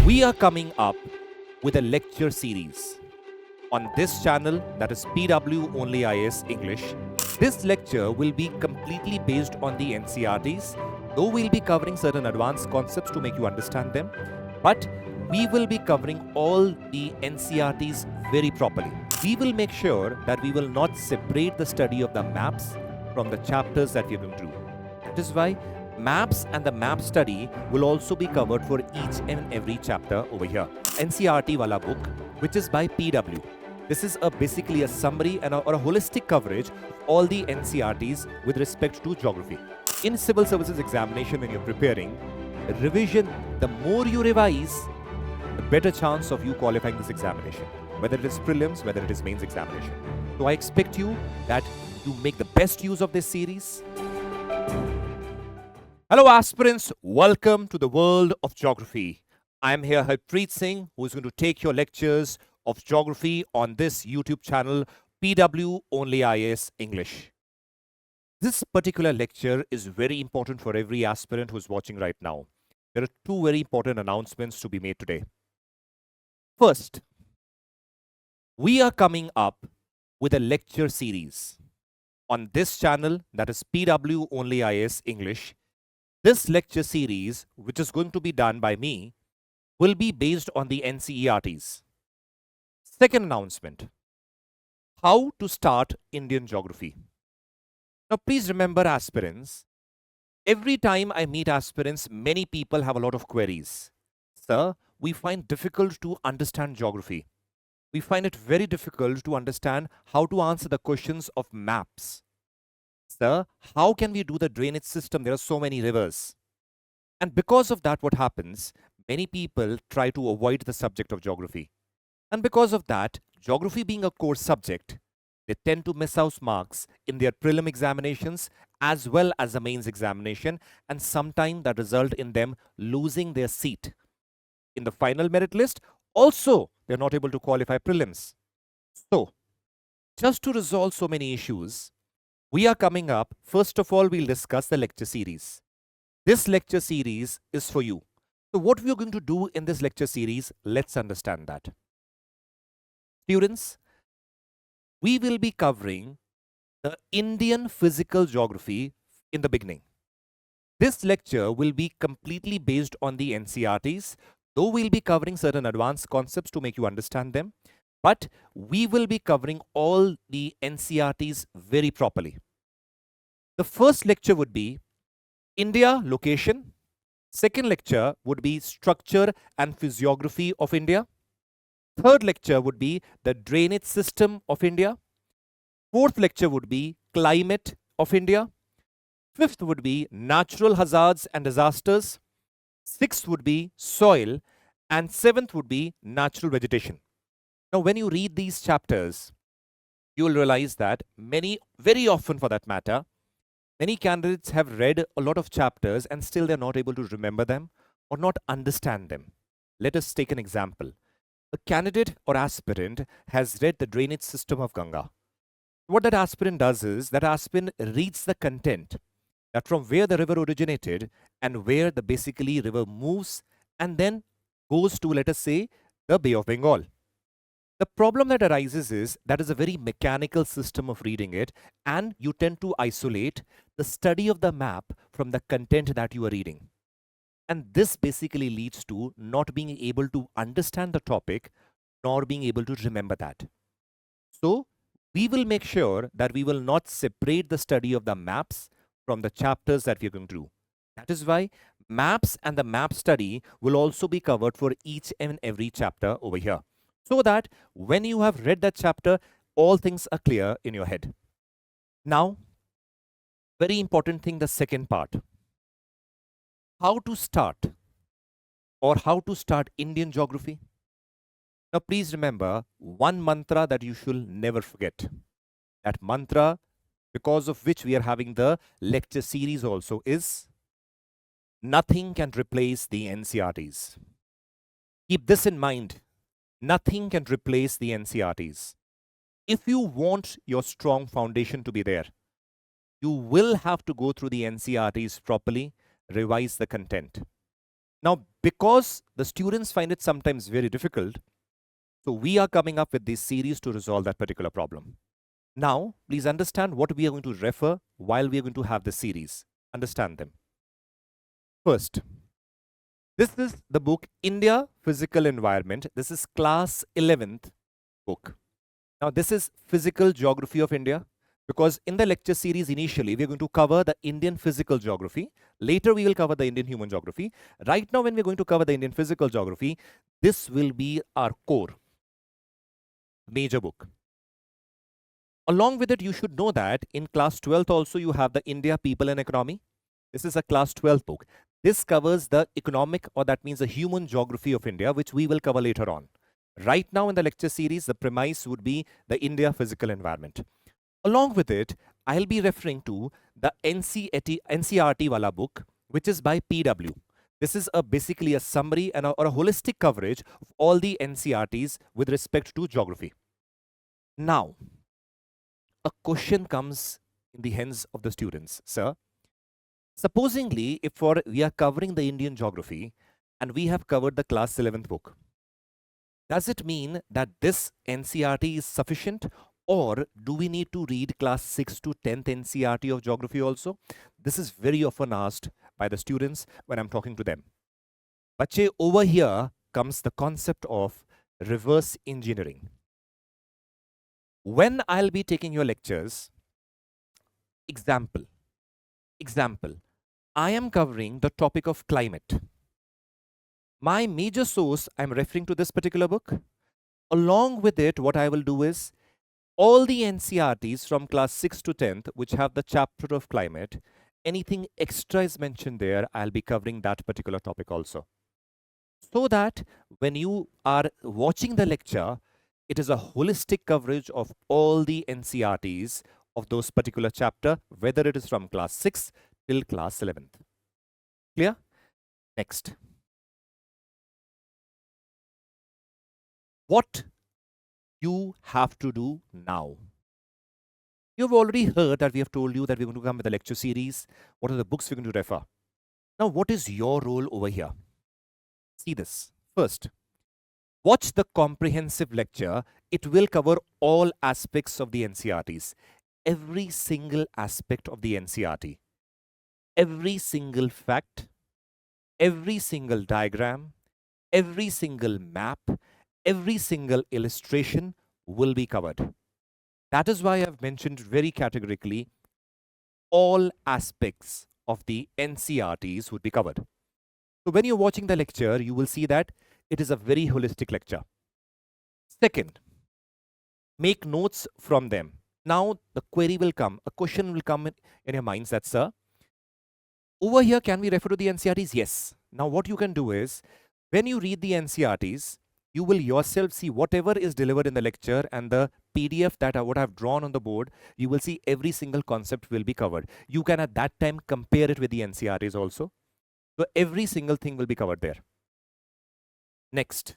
We are coming up with a lecture series on this channel, that is PW Only IS English. This lecture will be completely based on the NCERTs, though we'll be covering certain advanced concepts to make you understand them, but we will be covering all the NCERTs very properly. We will make sure that we will not separate the study of the maps from the chapters that we are going through. That is why maps and the map study will also be covered for each and every chapter over here. NCERT wala book, which is by PW. This is basically a summary and or a holistic coverage of all the NCERTs with respect to geography. In civil services examination, when you're preparing, revision, the more you revise, the better chance of you qualifying this examination, whether it is prelims, whether it is mains examination. So I expect you that you make the best use of this series. Hello aspirants, welcome to the world of geography. I am here Harpreet Singh, who is going to take your lectures of geography on this YouTube channel, PW Only IS English. This particular lecture is very important for every aspirant who is watching right now. There are two very important announcements to be made today. First, we are coming up with a lecture series on this channel, that is PW Only IS English. This lecture series, which is going to be done by me, will be based on the NCERTs. Second announcement, how to start Indian geography. Now please remember aspirants, every time I meet aspirants, many people have a lot of queries. Sir, we find difficult to understand geography. We find it very difficult to understand how to answer the questions of maps. Sir, how can we do the drainage system? There are so many rivers. And because of that, what happens? Many people try to avoid the subject of geography. And because of that, geography being a core subject, they tend to miss out marks in their prelim examinations as well as the mains examination, and sometimes that result in them losing their seat in the final merit list. Also, they're not able to qualify prelims. So, just to resolve so many issues, we are coming up, first of all, we'll discuss the lecture series. This lecture series is for you. So what we are going to do in this lecture series, let's understand that. Students, we will be covering the Indian physical geography in the beginning. This lecture will be completely based on the NCERTs, though we'll be covering certain advanced concepts to make you understand them, but we will be covering all the NCERTs very properly. The first lecture would be India location. Second lecture would be structure and physiography of India. Third lecture would be the drainage system of India. Fourth lecture would be climate of India. Fifth would be natural hazards and disasters. Sixth would be soil. And seventh would be natural vegetation. Now, when you read these chapters, you will realize that very often for that matter, many candidates have read a lot of chapters and still they're not able to remember them or not understand them. Let us take an example. A candidate or aspirant has read the drainage system of Ganga. What that aspirant does is that aspirant reads the content, that from where the river originated and where the basically river moves and then goes to, let us say, the Bay of Bengal. The problem that arises is that is a very mechanical system of reading it, and you tend to isolate the study of the map from the content that you are reading. And this basically leads to not being able to understand the topic nor being able to remember that. So we will make sure that we will not separate the study of the maps from the chapters that we are going through. That is why maps and the map study will also be covered for each and every chapter over here, so that when you have read that chapter, all things are clear in your head. Now, very important thing, the second part. How to start Indian geography. Now, please remember one mantra that you should never forget. That mantra, because of which we are having the lecture series also, is nothing can replace the NCERTs. Keep this in mind. Nothing can replace the NCERTs. If you want your strong foundation to be there, you will have to go through the NCERTs properly, revise the content. Now, because the students find it sometimes very difficult, so we are coming up with this series to resolve that particular problem. Now, please understand what we are going to refer while we are going to have this series. Understand them. First, this is the book India Physical Environment. This is class 11th book. Now, this is Physical Geography of India, because in the lecture series initially, we are going to cover the Indian Physical Geography. Later, we will cover the Indian Human Geography. Right now, when we are going to cover the Indian Physical Geography, this will be our core, major book. Along with it, you should know that in class 12th also, you have the India People and Economy. This is a class 12 book. This covers the economic, or that means the human geography of India, which we will cover later on. Right now in the lecture series, the premise would be the India Physical Environment. Along with it, I'll be referring to the NCERT wala book, which is by PW. This is basically a summary and or a holistic coverage of all the NCERTs with respect to geography. Now, a question comes in the hands of the students, sir. Supposingly, if we are covering the Indian geography and we have covered the class 11th book, does it mean that this NCERT is sufficient, or do we need to read class 6 to 10th NCERT of geography also? This is very often asked by the students when I'm talking to them. Bache, over here comes the concept of reverse engineering. When I'll be taking your lectures, example, I am covering the topic of climate. My major source, I'm referring to this particular book. Along with it, what I will do is, all the NCERTs from class 6 to 10th, which have the chapter of climate, anything extra is mentioned there, I'll be covering that particular topic also. So that when you are watching the lecture, it is a holistic coverage of all the NCERTs of those particular chapter, whether it is from class 6 till class 11th. Clear? Next. What you have to do now? You've already heard that we have told you that we're going to come with a lecture series. What are the books we're going to refer? Now, what is your role over here? See this. First, watch the comprehensive lecture. It will cover all aspects of the NCERTs. Every single aspect of the NCERT. Every single fact, every single diagram, every single map, every single illustration will be covered. That is why I've mentioned very categorically all aspects of the NCERTs would be covered. So when you're watching the lecture, you will see that it is a very holistic lecture. Second, make notes from them. Now the query will come, a question will come in your minds that, sir, over here, can we refer to the NCERTs? Yes. Now what you can do is, when you read the NCERTs, you will yourself see whatever is delivered in the lecture and the PDF that I would have drawn on the board, you will see every single concept will be covered. You can at that time compare it with the NCERTs also. So every single thing will be covered there. Next,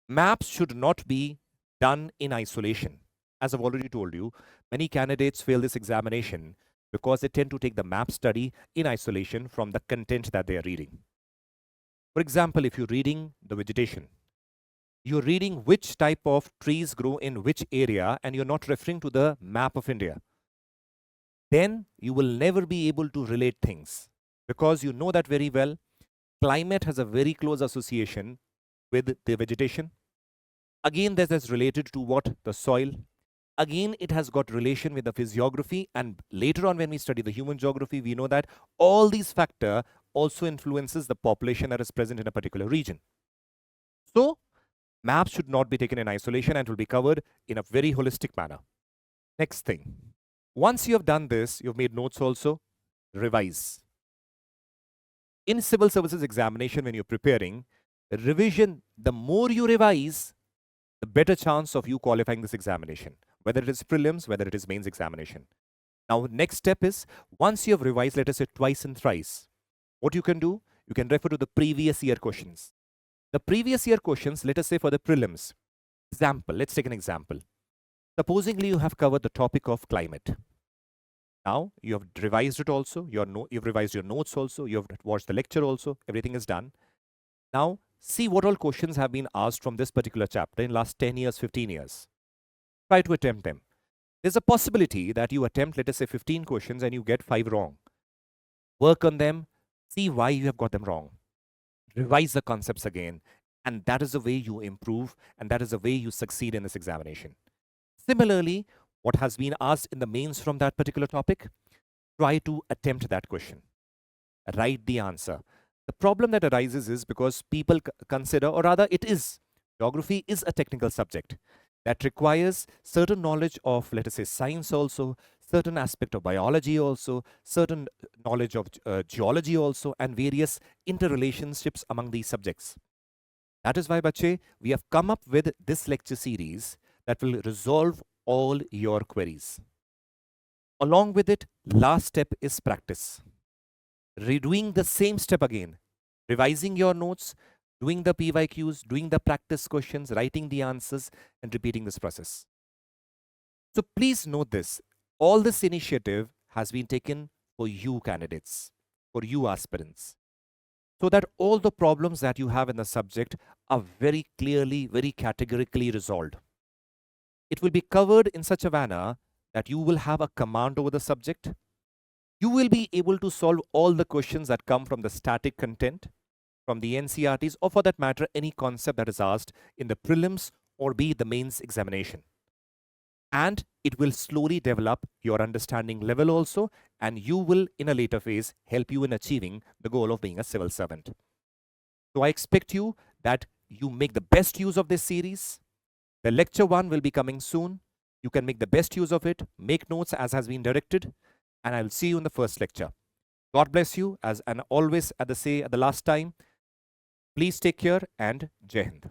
maps should not be done in isolation. As I've already told you, many candidates fail this examination because they tend to take the map study in isolation from the content that they are reading. For example, if you're reading the vegetation, you're reading which type of trees grow in which area, and you're not referring to the map of India, then you will never be able to relate things, because you know that very well. Climate has a very close association with the vegetation. Again, this is related to what? The soil. Again, it has got relation with the physiography, and later on when we study the human geography, we know that all these factors also influences the population that is present in a particular region. So, maps should not be taken in isolation and will be covered in a very holistic manner. Next thing, once you have done this, you've made notes also, revise. In civil services examination, when you're preparing, revision, the more you revise, the better chance of you qualifying this examination, whether it is prelims, whether it is mains examination. Now, next step is, once you have revised, let us say twice and thrice, what you can do, you can refer to the previous year questions. The previous year questions, let us say for the prelims. Example, let's take an example. Supposingly you have covered the topic of climate. Now, you have revised it also, you've revised your notes also, you have watched the lecture also, everything is done. Now, see what all questions have been asked from this particular chapter in last 10 years, 15 years. Try to attempt them. There's a possibility that you attempt, let us say, 15 questions and you get 5 wrong. Work on them, see why you have got them wrong. Revise the concepts again, and that is the way you improve, and that is the way you succeed in this examination. Similarly, what has been asked in the mains from that particular topic, try to attempt that question. Write the answer. The problem that arises is because people consider, or rather it is, geography is a technical subject that requires certain knowledge of, let us say, science also, certain aspect of biology also, certain knowledge of geology also, and various interrelationships among these subjects. That is why, bache, we have come up with this lecture series that will resolve all your queries. Along with it, last step is practice. Redoing the same step again, revising your notes, doing the PYQs, doing the practice questions, writing the answers, and repeating this process. So please note this, all this initiative has been taken for you candidates, for you aspirants, so that all the problems that you have in the subject are very clearly, very categorically resolved. It will be covered in such a manner that you will have a command over the subject. You will be able to solve all the questions that come from the static content, from the NCERTs, or for that matter, any concept that is asked in the prelims or be the mains examination. And it will slowly develop your understanding level also, and you will, in a later phase, help you in achieving the goal of being a civil servant. So I expect you that you make the best use of this series. The lecture 1 will be coming soon. You can make the best use of it, make notes as has been directed, and I will see you in the first lecture. God bless you, as and always at the last time. Please take care and Jai Hind.